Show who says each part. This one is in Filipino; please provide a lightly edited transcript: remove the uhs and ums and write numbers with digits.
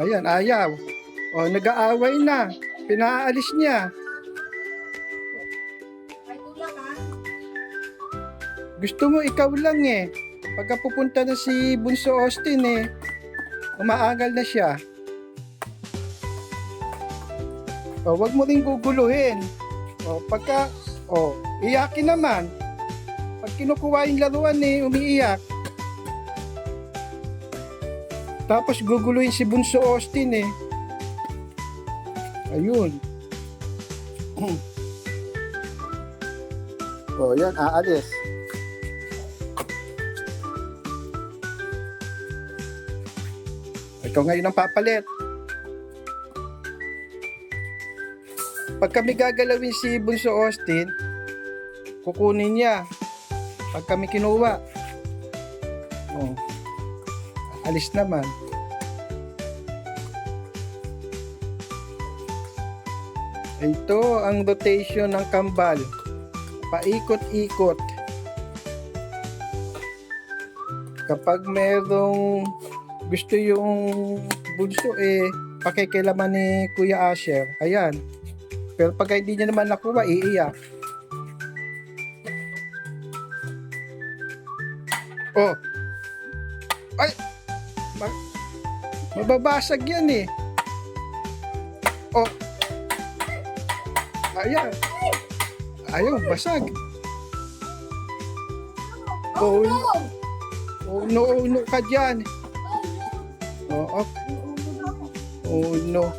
Speaker 1: Ayan, ayaw. O, nag-aaway na. Pinaalis niya.
Speaker 2: Ay, tulak ha.
Speaker 1: Gusto mo ikaw lang eh. Pagka pupunta na si Bunso Austin eh, umaagal na siya. O, wag mo rin guguluhin. O, iyakin naman. Pag kinukuha yung laruan eh, umiiyak. Tapos guguluhin si Bunso Austin eh. Ayun. O, yan, aalis. Ikaw ngayon ang papalit. Pag kami gagalawin si Bunso Austin, kukunin niya. Pag kami kinuha, oh, alis naman. Ito ang rotation ng kambal. Paikot-ikot. Kapag merong gusto yung bunso eh, pakikilaman ni Kuya Asher. Ayan. Pero pag hindi niya naman nakuha, iiyak. Oh. Ay! Mababasag yan eh. Oh. Ayan. Ayaw, basag. Oh, no ka dyan. Oh, okay. Oh, no.